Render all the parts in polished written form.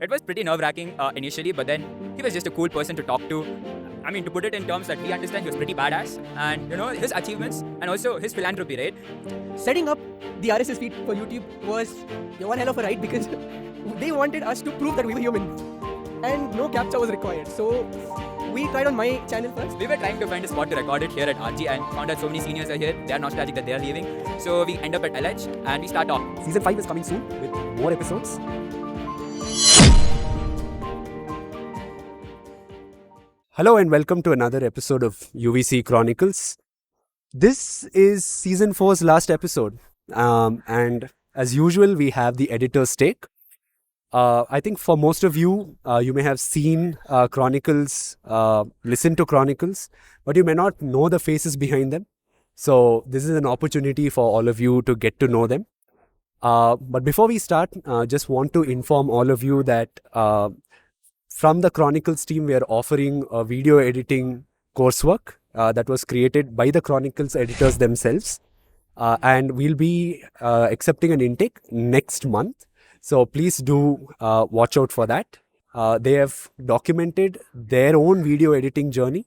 It was pretty nerve-wracking initially, but then he was just a cool person to talk to. I mean, to put it in terms that we understand, he was pretty badass. And, his achievements and also his philanthropy, right? Setting up the RSS feed for YouTube was one hell of a ride because they wanted us to prove that we were human and no captcha was required. So we tried on my channel first. We were trying to find a spot to record it here at RG and found out so many seniors are here. They are nostalgic that they are leaving. So we end up at LH and we start off. Season 5 is coming soon with more episodes. Hello and welcome to another episode of UVCE Chronicles. This is season 4's last episode, and as usual we have the editor's take. I think for most of you, you may have seen Chronicles, listened to Chronicles, but you may not know the faces behind them. So this is an opportunity for all of you to get to know them. But before we start, just want to inform all of you that from the Chronicles team, we are offering a video editing coursework that was created by the Chronicles editors themselves. And we'll be accepting an intake next month. So please do watch out for that. They have documented their own video editing journey.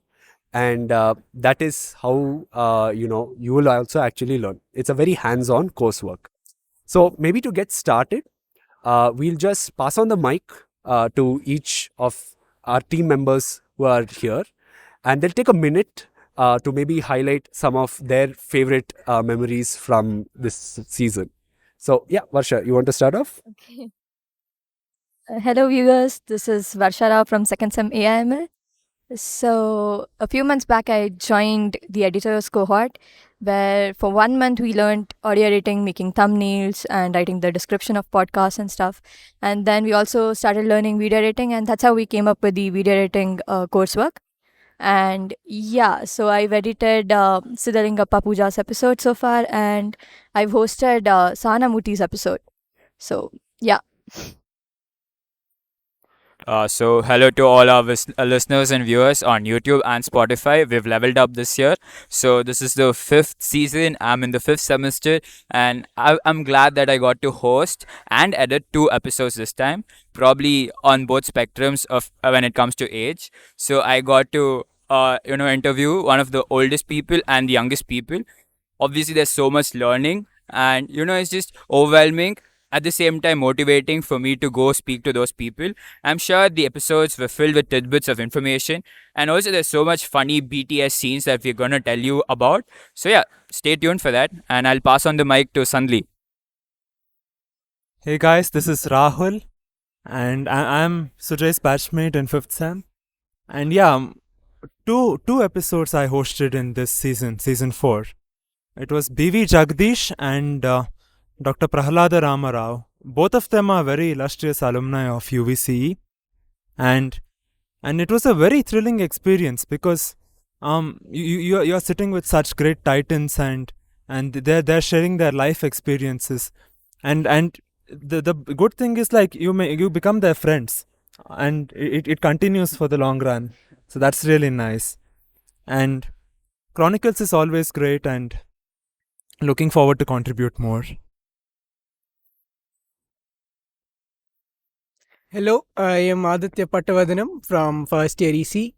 And that is how, you will also actually learn. It's a very hands-on coursework. So maybe to get started, we'll just pass on the mic to each of our team members who are here, and they'll take a minute to maybe highlight some of their favorite memories from this season. So yeah, Varsha, you want to start off? Okay. Hello viewers, this is Varsha Rao from 2nd Sem AIML. So a few months back I joined the editor's cohort where for 1 month we learned audio editing, making thumbnails and writing the description of podcasts and stuff. And then we also started learning video editing, and that's how we came up with the video editing coursework. And yeah, so I've edited Siddhalingappa Puja's episode so far, and I've hosted Sana Muti's episode. So yeah. So hello to all our listeners and viewers on YouTube and Spotify. We've leveled up this year. So this is the 5th season. I'm in the 5th semester and I'm glad that I got to host and edit 2 episodes this time. Probably on both spectrums of when it comes to age. So I got to interview one of the oldest people and the youngest people. Obviously there's so much learning and it's just overwhelming. At the same time motivating for me to go speak to those people. I'm sure the episodes were filled with tidbits of information, and also there's so much funny BTS scenes that we're going to tell you about. So yeah, stay tuned for that, and I'll pass on the mic to Sandli. Hey guys, this is Rahul, and I'm Sujay's batchmate in 5th Sem. And yeah, two episodes I hosted in this season 4. It was BV Jagdish and Dr. Prahalada Ramarao. Both of them are very illustrious alumni of UVCE, and it was a very thrilling experience because you're sitting with such great titans and they're sharing their life experiences, and the good thing is like you become their friends, and it continues for the long run. So that's really nice. And Chronicles is always great, and looking forward to contribute more. Hello, I am Aditya Pattavadanam from first year EC,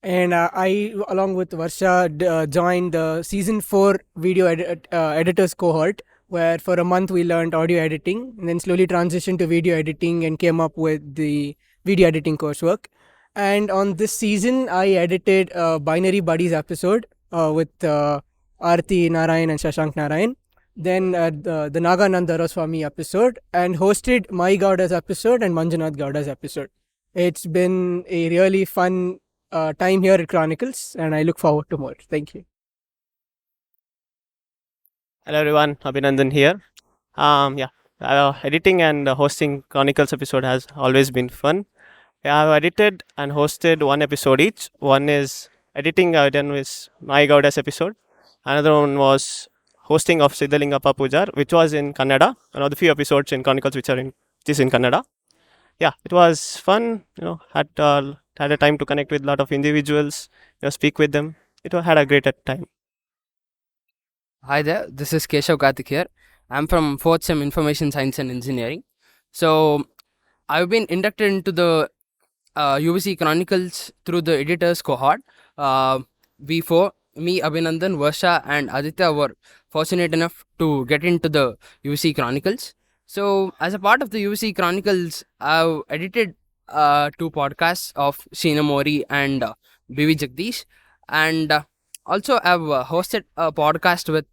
and I, along with Varsha, joined the season 4 video editors cohort, where for a month we learned audio editing and then slowly transitioned to video editing and came up with the video editing coursework. And on this season, I edited a Binary Buddies episode with Aarti Narayan and Shashank Narayan. Then the Nagananda Raswamy episode, and hosted Mai Gowda's episode and Manjunath Gowda's episode. It's been a really fun time here at Chronicles, and I look forward to more. Thank you. Hello everyone, Abhinandan here. Editing and hosting Chronicles episode has always been fun. I've edited and hosted 1 episode each. One is editing I've done with Mai Gowda's episode. Another one was hosting of Siddhalingappa Pujar, which was in Kannada. One of the few episodes in Chronicles which is in Kannada. Yeah, it was fun. Had a time to connect with a lot of individuals. Speak with them. It had a great time. Hi there, this is Keshav Karthik here. I'm from 4th Sem Information Science and Engineering. So I've been inducted into the UVCE Chronicles through the editors cohort. We four, me, Abhinandan, Varsha, and Aditya were fortunate enough to get into the UVCE Chronicles. So, as a part of the UVCE Chronicles, I've edited two podcasts of Sheena Mori and BV Jagdish, and also I've hosted a podcast with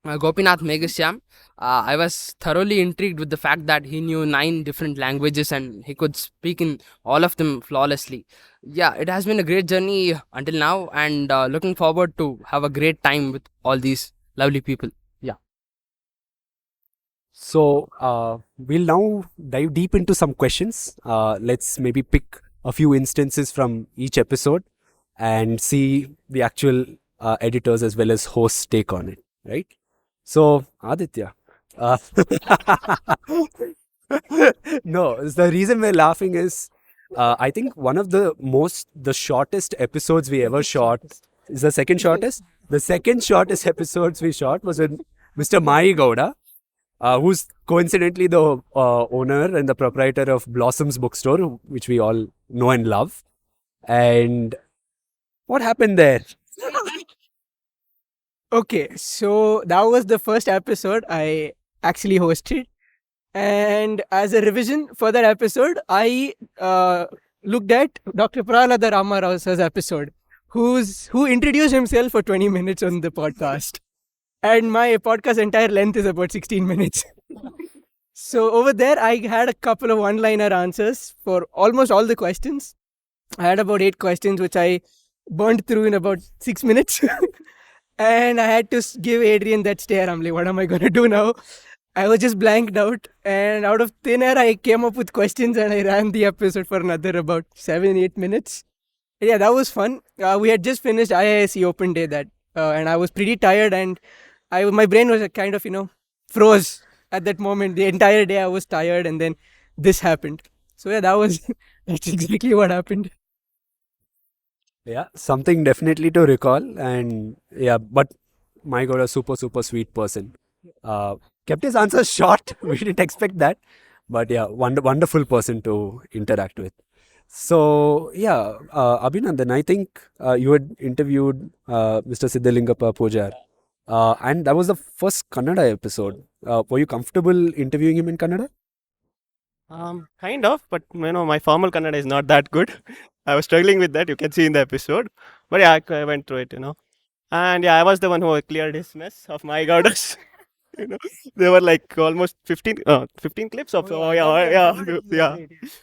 Gopinath Meghashyam. I was thoroughly intrigued with the fact that he knew 9 different languages and he could speak in all of them flawlessly. Yeah, it has been a great journey until now, and looking forward to have a great time with all these lovely people. Yeah. So we'll now dive deep into some questions. Let's maybe pick a few instances from each episode and see the actual editors as well as hosts' take on it, right? So Aditya, uh, no, the reason we're laughing is I think one of the shortest episodes we ever shot is the second shortest. The second shortest episodes we shot was with Mr. Mai Gowda, who's coincidentally the owner and the proprietor of Blossom's Bookstore, which we all know and love. And what happened there? Okay, so that was the first episode I actually hosted. And as a revision for that episode, I looked at Dr. Prahalada Ramarao's episode, who introduced himself for 20 minutes on the podcast. And my podcast entire length is about 16 minutes. So over there, I had a couple of one-liner answers for almost all the questions. I had about 8 questions, which I burned through in about 6 minutes. And I had to give Adrian that stare. I'm like, what am I going to do now? I was just blanked out. And out of thin air, I came up with questions and I ran the episode for another about 7-8 minutes. Yeah, that was fun. We had just finished IISc Open Day and I was pretty tired, and my brain was kind of, froze at that moment. The entire day I was tired, and then this happened. So yeah, that's exactly what happened. Yeah, something definitely to recall. And yeah, but my God, a super, super sweet person. Kept his answers short. We didn't expect that. But yeah, wonderful person to interact with. So yeah, Abhinandan, I think you had interviewed Mr. Siddhalingappa Pujar. And that was the first Kannada episode. Were you comfortable interviewing him in Kannada? Kind of, but my formal Kannada is not that good. I was struggling with that. You can see in the episode, but yeah, I went through it, And yeah, I was the one who cleared his mess of my goddess. There were like almost 15 clips of yeah,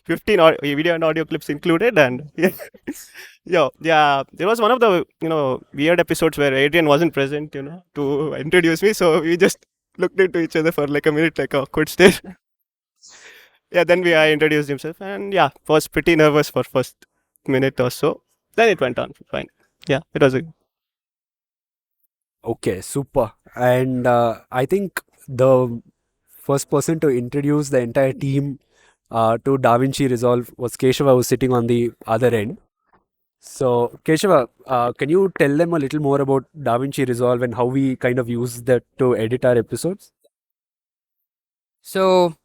15 video and audio clips included, and yeah. There was one of the weird episodes where Adrian wasn't present, to introduce me, so we just looked into each other for like a minute, like awkward stare. Yeah, then I introduced himself, and yeah, was pretty nervous for first minute or so. Then it went on fine. Yeah, it was a Okay, super. And I think the first person to introduce the entire team to DaVinci Resolve was Keshava, who was sitting on the other end. So, Keshava, can you tell them a little more about DaVinci Resolve and how we kind of use that to edit our episodes? So,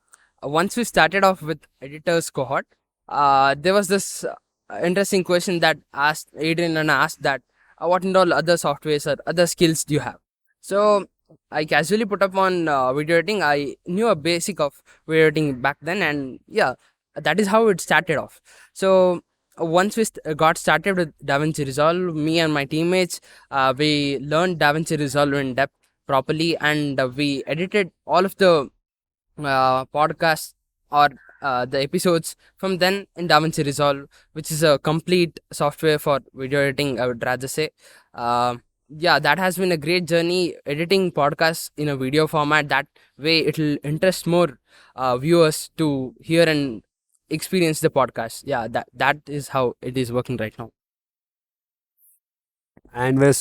once we started off with editors cohort, there was this interesting question that asked Adrian and asked that what and all other softwares or other skills do you have? So I casually put up on video editing. I knew a basic of video editing back then, and yeah, that is how it started off. So once we got started with DaVinci Resolve, me and my teammates, we learned DaVinci Resolve in depth properly, and we edited all of the podcasts or the episodes from then in DaVinci Resolve, which is a complete software for video editing, I would rather say. Yeah, that has been a great journey editing podcasts in a video format. That way, it'll interest more viewers to hear and experience the podcast. Yeah, that is how it is working right now. And we're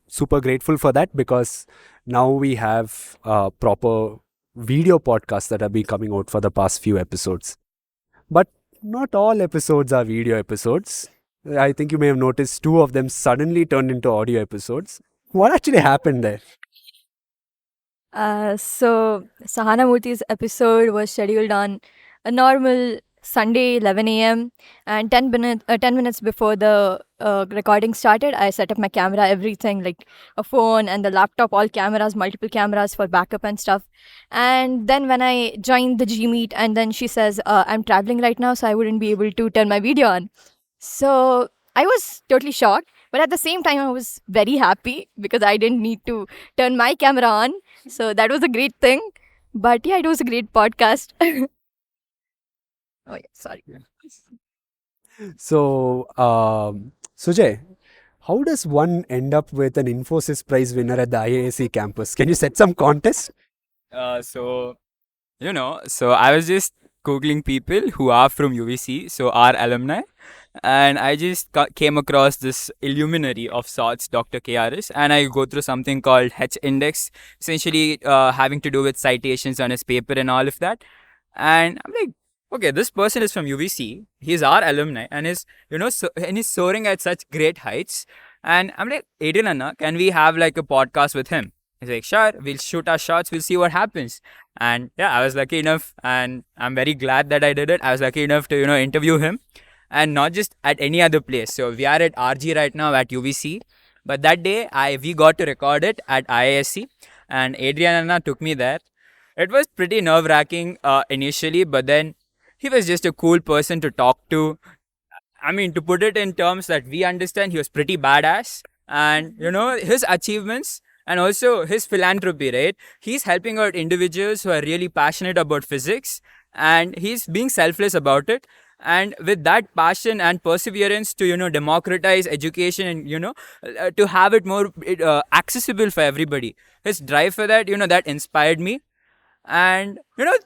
super grateful for that, because now we have proper video podcasts that have been coming out for the past few episodes. But not all episodes are video episodes. I think you may have noticed 2 of them suddenly turned into audio episodes. What actually happened there? So Sahana Murthy's episode was scheduled on a normal Sunday 11 a.m. and 10 minutes before the recording started, I set up my camera, everything like a phone and the laptop, all cameras, multiple cameras for backup and stuff. And then when I joined the G Meet, and then she says, I'm traveling right now, so I wouldn't be able to turn my video on. So I was totally shocked, but at the same time, I was very happy because I didn't need to turn my camera on. So that was a great thing. But yeah, it was a great podcast. Oh, yeah, sorry. So, Sujay, how does one end up with an Infosys Prize winner at the IISc campus? Can you set some contest? So I was just googling people who are from UVC, so our alumni, and I just came across this illuminary of sorts, Dr. KRS, and I go through something called H index, essentially having to do with citations on his paper and all of that. And I'm like, okay, this person is from UVC, he's our alumni, and and he's soaring at such great heights. And I'm like, Aiden Anna, can we have like a podcast with him? He's like, sure, we'll shoot our shots, we'll see what happens. And yeah, I was lucky enough, and I'm very glad that I did it. I was lucky enough to, interview him, and not just at any other place. So we are at RG right now at UVC, but that day we got to record it at IISc, and Adriana took me there. It was pretty nerve wracking initially, but then he was just a cool person to talk to. I mean, to put it in terms that we understand, he was pretty badass. And, his achievements and also his philanthropy, right? He's helping out individuals who are really passionate about physics, and he's being selfless about it. And with that passion and perseverance to, democratize education and, to have it more accessible for everybody. His drive for that, that inspired me. And,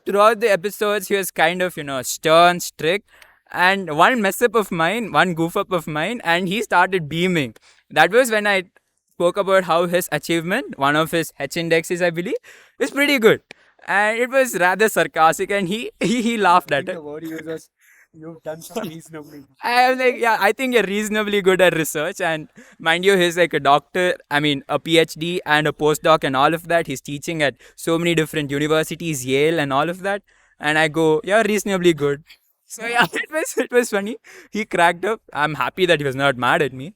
throughout the episodes, he was kind of, stern, strict. And one mess up of mine, one goof up of mine, and he started beaming. That was when I spoke about how his achievement, one of his H indexes, I believe, is pretty good. And it was rather sarcastic, and he laughed at it. You've done some reasonably. I was like, yeah, I think you're reasonably good at research. And mind you, he's like a doctor, I mean, a PhD and a postdoc and all of that. He's teaching at so many different universities, Yale and all of that. And I go, yeah, reasonably good. So yeah, it was funny. He cracked up. I'm happy that he was not mad at me.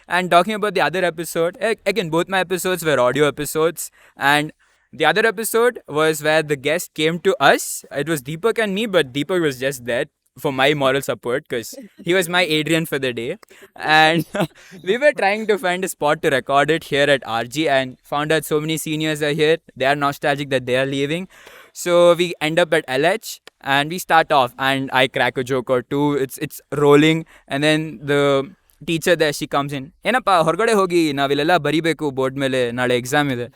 And talking about the other episode, again, both my episodes were audio episodes. And the other episode was where the guest came to us. It was Deepak and me, but Deepak was just there for my moral support because he was my Adrian for the day. And we were trying to find a spot to record it here at RG, and found out so many seniors are here. They are nostalgic that they are leaving. So we end up at LH, and we start off, and I crack a joke or two. It's rolling, and then the teacher there, she comes in. ಏನಪ್ಪ ಹೊರಗಡೆ ಹೋಗಿ ನಾವಿಲ್ಲೆಲ್ಲ ಬರಿಬೇಕು board ಮೇಲೆ ನಾಳೆ exam ಇದೆ.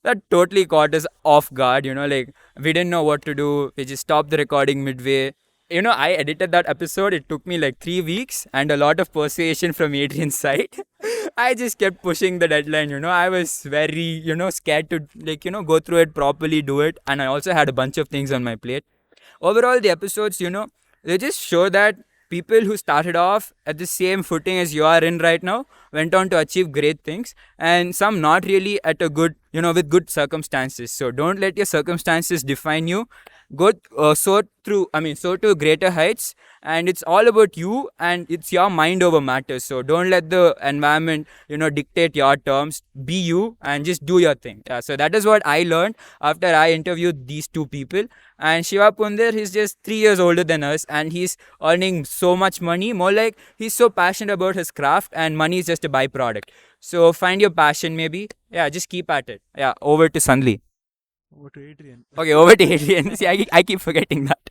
That totally caught us off guard, like we didn't know what to do. We just stopped the recording midway. I edited that episode. It took me like 3 weeks and a lot of persuasion from Adrian's side. I just kept pushing the deadline. I was very, scared to go through it properly, do it. And I also had a bunch of things on my plate. Overall, the episodes, they just show that people who started off at the same footing as you are in right now went on to achieve great things, and some not really at a good, with good circumstances. So don't let your circumstances define you. Go soar to greater heights, and it's all about you, and it's your mind over matter. So don't let the environment, dictate your terms. Be you and just do your thing. Yeah, so that is what I learned after I interviewed these two people. And Shiva Punder, he's just 3 years older than us, and he's earning so much money. More like he's so passionate about his craft, and money is just a byproduct. So find your passion, maybe. Yeah, just keep at it. Yeah, over to Sanli. Over to Adrian. Okay, over to Adrian. See, I keep forgetting that.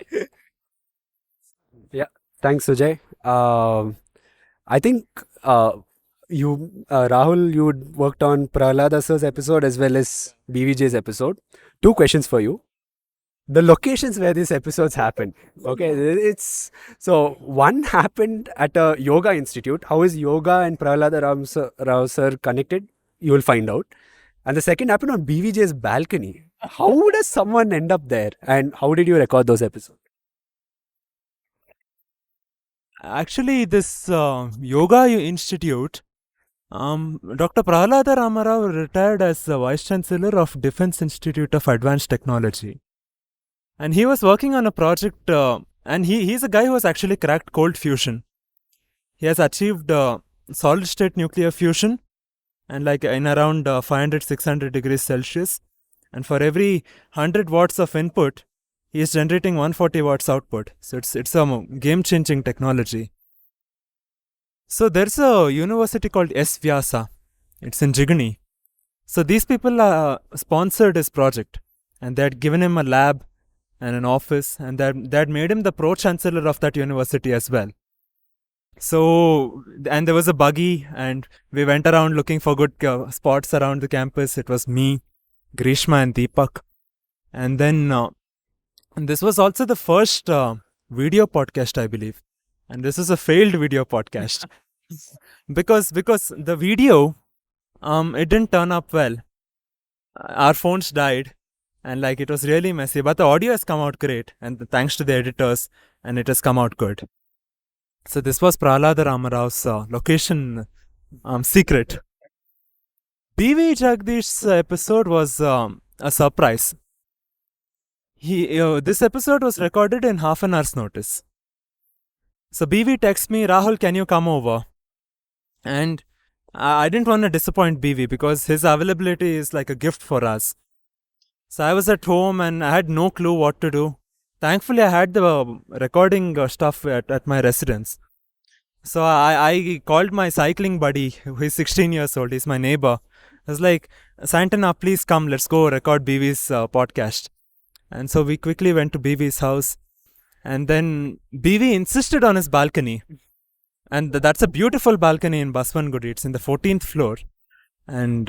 Yeah, thanks, Sujay. I think Rahul, you worked on Prahlada sir's episode as well as BVJ's episode. 2 questions for you. The locations where these episodes happened. Okay, it's so one happened at a yoga institute. How is yoga and Prahlada Rao sir connected? You will find out. And the second happened on BVJ's balcony. How does someone end up there? And how did you record those episodes? Actually, this yoga institute, Dr. Prahlada Ramarao retired as the Vice Chancellor of Defense Institute of Advanced Technology. and he was working on a project, and he's a guy who has actually cracked cold fusion. He has achieved solid state nuclear fusion, and like in around 500-600 degrees Celsius, and for every 100 watts of input, he is generating 140 watts output. So it's a game changing technology. So there's a university called S Vyasa. It's in Jigani. So these people sponsored his project, and they had given him a lab and an office, and that had made him the pro chancellor of that university as well. So, and there was a buggy, and we went around looking for good spots around the campus. It was me, Grishma, and Deepak. And then and this was also the first video podcast, I believe. And this is a failed video podcast because the video it didn't turn up well. Our phones died, and like it was really messy. But the audio has come out great, and thanks to the editors, and it has come out good. So this was Prahlada Ramarao's location secret. BV Jagdish's episode was a surprise. This episode was recorded in half an hour's notice. So BV texts me, Rahul, can you come over? And I didn't want to disappoint BV because his availability is like a gift for us. So I was at home and I had no clue what to do. Thankfully, I had the recording stuff at my residence. So I called my cycling buddy, who is 16 years old. He's my neighbor. I was like, Santana, please come. Let's go record BV's podcast. And so we quickly went to BV's house. And then BV insisted on his balcony. And that's a beautiful balcony in Baswangudi. It's in the 14th floor. And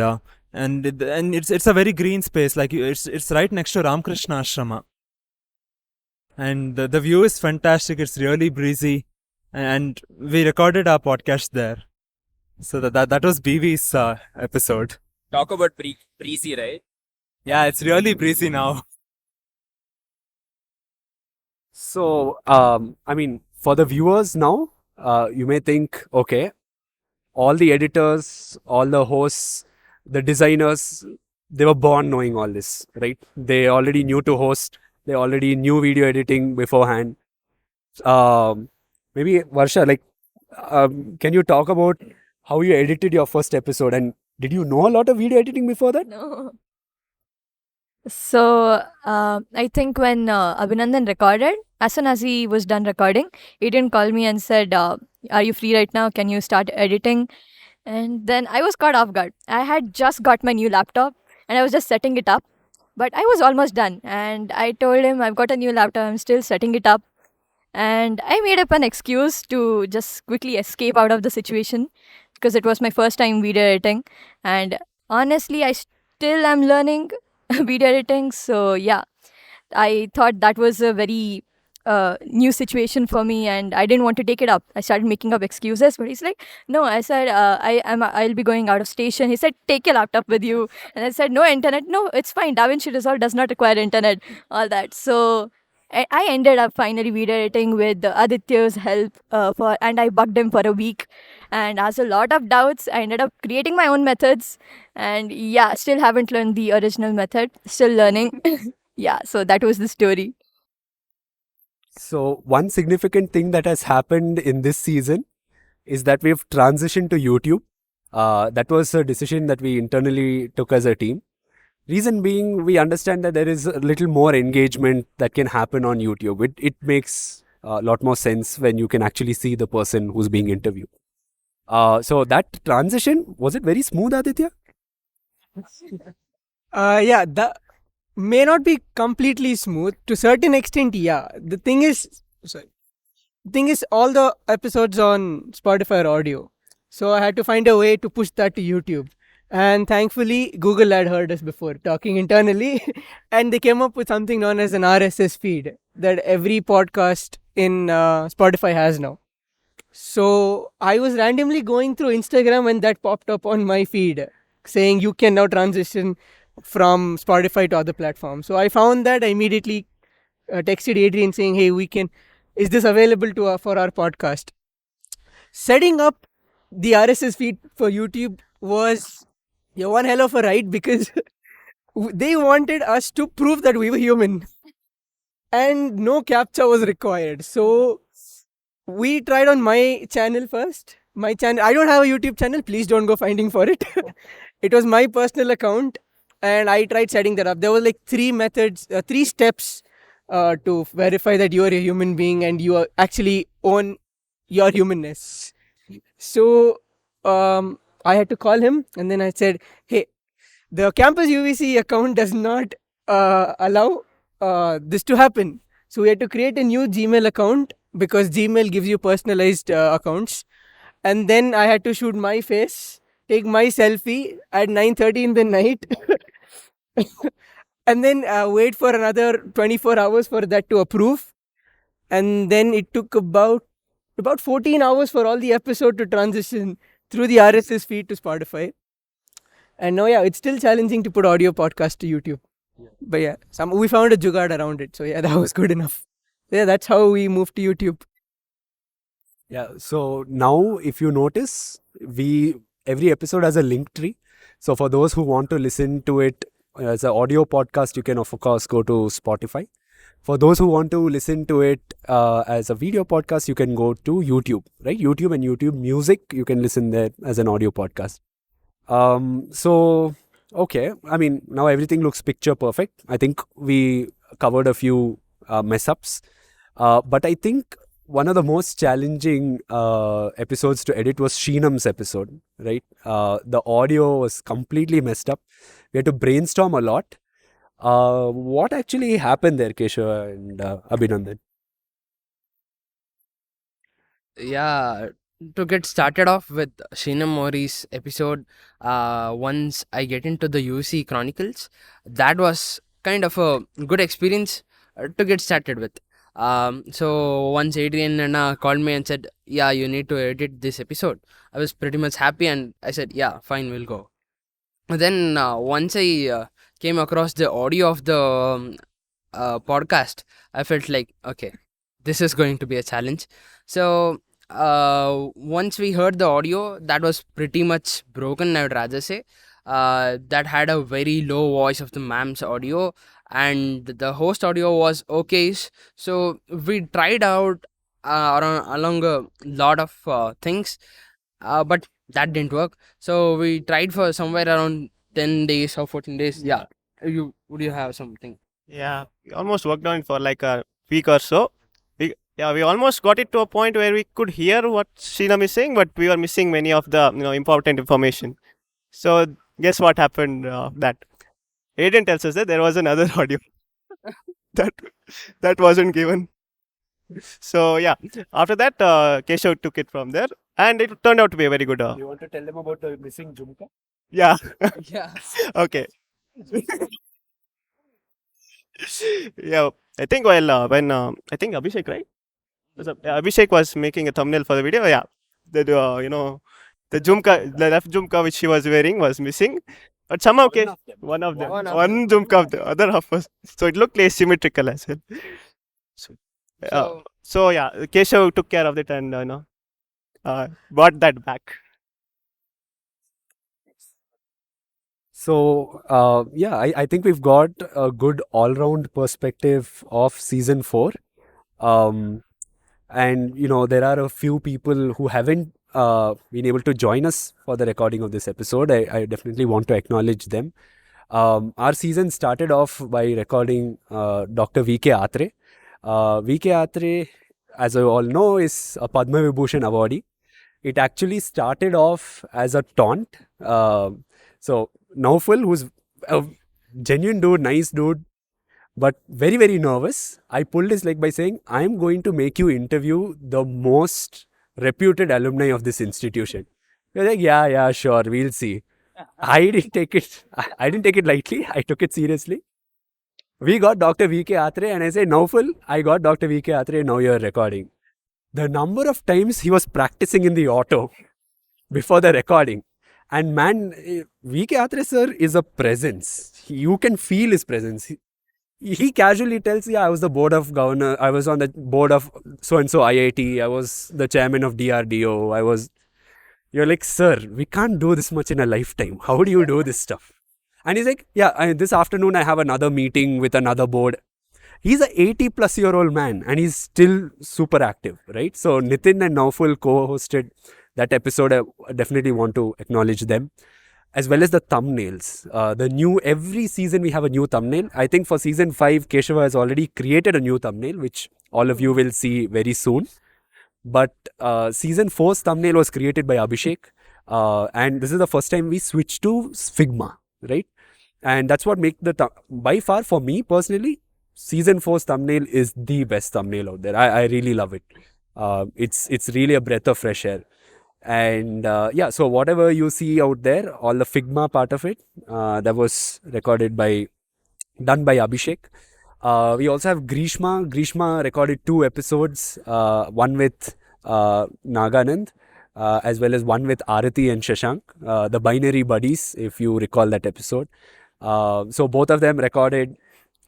it's a very green space. Like it's right next to Ramakrishna Ashrama. And the view is fantastic. It's really breezy, and we recorded our podcast there. So that was BV's episode. Talk about breezy, right? Yeah, it's really breezy now. So, I mean, for the viewers now, you may think, okay, all the editors, all the hosts, the designers, they were born knowing all this, right? They already knew to host. They already knew video editing beforehand. Maybe Varsha, like, can you talk about how you edited your first episode? And did you know a lot of video editing before that? No. So I think when Abhinandan recorded, as soon as he was done recording, he didn't call me and said, "Are you free right now? Can you start editing?" And then I was caught off guard. I had just got my new laptop and I was just setting it up, but I was almost done. And I told him, "I've got a new laptop. I'm still setting it up." And I made up an excuse to just quickly escape out of the situation because it was my first time video editing. And honestly, I still am learning video editing. So yeah, I thought that was a very new situation for me, and I didn't want to take it up. I started making up excuses, but he's like, "No." I said, I'll be going out of station." He said, "Take your laptop with you." And I said, "No internet." "No, it's fine. DaVinci Resolve does not require internet." All that. So I ended up finally video editing with Aditya's help and I bugged him for a week and asked a lot of doubts. I ended up creating my own methods, and yeah, still haven't learned the original method. Still learning. Yeah, so that was the story. So, one significant thing that has happened in this season is that we've transitioned to YouTube. That was a decision that we internally took as a team. Reason being, we understand that there is a little more engagement that can happen on YouTube. It makes a lot more sense when you can actually see the person who's being interviewed. So that transition, was it very smooth, Aditya? Yeah, that may not be completely smooth. To certain extent, yeah. The thing is, all the episodes on Spotify are audio. So I had to find a way to push that to YouTube. And thankfully, Google had heard us before talking internally, and they came up with something known as an RSS feed that every podcast in Spotify has now. So I was randomly going through Instagram when that popped up on my feed saying you can now transition from Spotify to other platforms. So I found that. I immediately texted Adrian saying, "Hey, is this available to for our podcast?" Setting up the RSS feed for YouTube was one hell of a ride because they wanted us to prove that we were human. and no captcha was required. So we tried on my channel first. My channel, I don't have a YouTube channel. Please don't go finding for it. It was my personal account, and I tried setting that up. There was like three methods, three steps to verify that you are a human being and you are actually own your humanness. So I had to call him, and then I said, "Hey, the campus UVC account does not allow this to happen. So we had to create a new Gmail account because Gmail gives you personalized accounts. And then I had to shoot my face, take my selfie at 9:30 in the night, and then wait for another 24 hours for that to approve. And then it took about 14 hours for all the episode to transition through the RSS feed to Spotify. And now, yeah, it's still challenging to put audio podcast to YouTube. But yeah, we found a jugad around it. So yeah, that was good enough. Yeah, that's how we moved to YouTube. Yeah, so now if you notice, every episode has a link tree. So for those who want to listen to it as an audio podcast, you can of course go to Spotify. For those who want to listen to it as a video podcast, you can go to YouTube, right? YouTube and YouTube Music, you can listen there as an audio podcast. So, okay, I mean, now everything looks picture perfect. I think we covered a few mess ups. But I think one of the most challenging episodes to edit was Sheenam's episode, right? The audio was completely messed up. We had to brainstorm a lot. What actually happened there, Keshav and Abhinandan? Yeah, to get started off with Shinam Mori's episode, once I get into the UVCE Chronicles, that was kind of a good experience to get started with. So once Adrian and called me and said, "Yeah, you need to edit this episode," I was pretty much happy, and I said, "Yeah, fine, we'll go." Then once I came across the audio of the podcast, I felt like, okay, this is going to be a challenge. So once we heard the audio, that was pretty much broken, I would rather say. That had a very low voice of the ma'am's audio, and the host audio was okay. So we tried out along a lot of things, but that didn't work. So we tried for somewhere around 10 days or 14 days. Yeah, would you have something? Yeah, we almost worked on it for like a week or so. We almost got it to a point where we could hear what Shinam is saying, but we were missing many of the important information. So guess what happened? That Aiden tells us that there was another audio that wasn't given. So yeah, after that, Keshav took it from there, and it turned out to be a very good. You want to tell them about the missing Jumka? Yeah. Yeah. Okay. Yeah, I think when I think Abhishek, right? Abhishek was making a thumbnail for the video. Yeah, the the jumka, the left jumka which she was wearing was missing, but somehow one of them, one jumka of the other half was, so it looked asymmetrical as well. So yeah, Keshav took care of it and brought that back. So, yeah, I think we've got a good all-round perspective of season 4. And, there are a few people who haven't been able to join us for the recording of this episode. I definitely want to acknowledge them. Our season started off by recording Dr. V.K. Atre. V.K. Atre, as you all know, is a Padma Vibhushan awardee. It actually started off as a taunt. So Naufal, who's a genuine dude, nice dude, but very, very nervous, I pulled his leg by saying, I'm going to make you interview the most reputed alumni of this institution. We're like, yeah, sure, we'll see. I didn't take it lightly. I took it seriously. We got Dr. V.K. Atre, and I said, Naufal, I got Dr. V.K. Atre, now you're recording. The number of times he was practicing in the auto before the recording. And man, V.K. Atre sir is a presence. You can feel his presence. He casually tells, I was the board of governor, I was on the board of so-and-so IIT, I was the chairman of DRDO, you're like, sir, we can't do this much in a lifetime. How do you do this stuff? And he's like, this afternoon I have another meeting with another board. he's a 80-plus-year-old man and he's still super active, right? So Nitin and Nauful co-hosted that episode. I definitely want to acknowledge them, as well as the thumbnails. Every season we have a new thumbnail. I think for season 5, Keshava has already created a new thumbnail, which all of you will see very soon. But season 4's thumbnail was created by Abhishek. And this is the first time we switched to Figma, right? And that's what makes by far, for me personally, season 4's thumbnail is the best thumbnail out there. I really love it. It's really a breath of fresh air. And so whatever you see out there, all the Figma part of it, that was done by Abhishek. We also have Grishma. Grishma recorded 2 episodes, one with Naganand, as well as one with Arati and Shashank, the binary buddies, if you recall that episode. So both of them recorded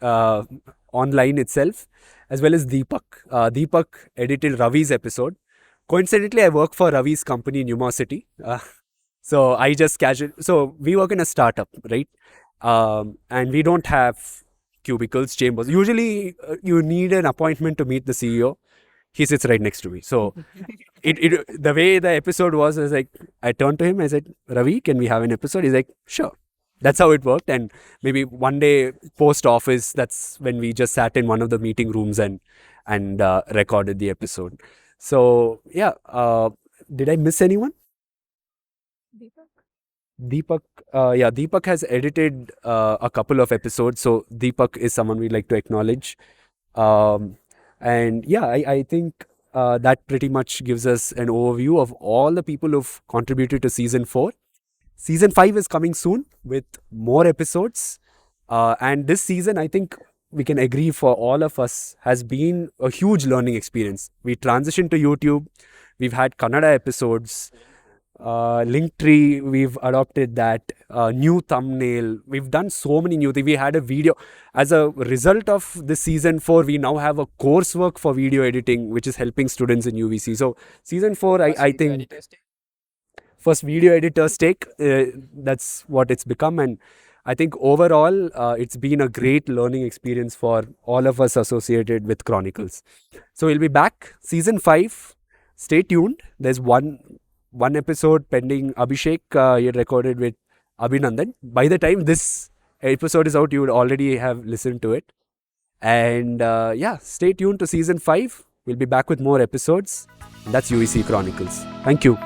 online itself, as well as Deepak. Deepak edited Ravi's episode. Coincidentally, I work for Ravi's company, Numosity. So I just so we work in a startup, right? And we don't have cubicles, chambers. Usually you need an appointment to meet the CEO. He sits right next to me. So the way the episode was like, I turned to him, I said, Ravi, can we have an episode? He's like, sure. That's how it worked. And maybe one day post office, that's when we just sat in one of the meeting rooms and recorded the episode. So did I miss anyone? Deepak, Deepak has edited a couple of episodes. So Deepak is someone we'd like to acknowledge. I think that pretty much gives us an overview of all the people who've contributed to season 4. Season 5 is coming soon with more episodes. And this season, I think we can agree for all of us, has been a huge learning experience. We transitioned to YouTube. We've had Kannada episodes. Linktree, we've adopted that. New thumbnail. We've done so many new things. We had a video. As a result of this season 4, we now have a coursework for video editing, which is helping students in UVC. So season 4, I think, first video editor's take, that's what it's become. And I think overall, it's been a great learning experience for all of us associated with Chronicles. So we'll be back. Season 5, stay tuned. There's one episode pending. Abhishek, he had recorded with Abhinandan. By the time this episode is out, you would already have listened to it. And stay tuned to season 5. We'll be back with more episodes. That's UVCE Chronicles. Thank you.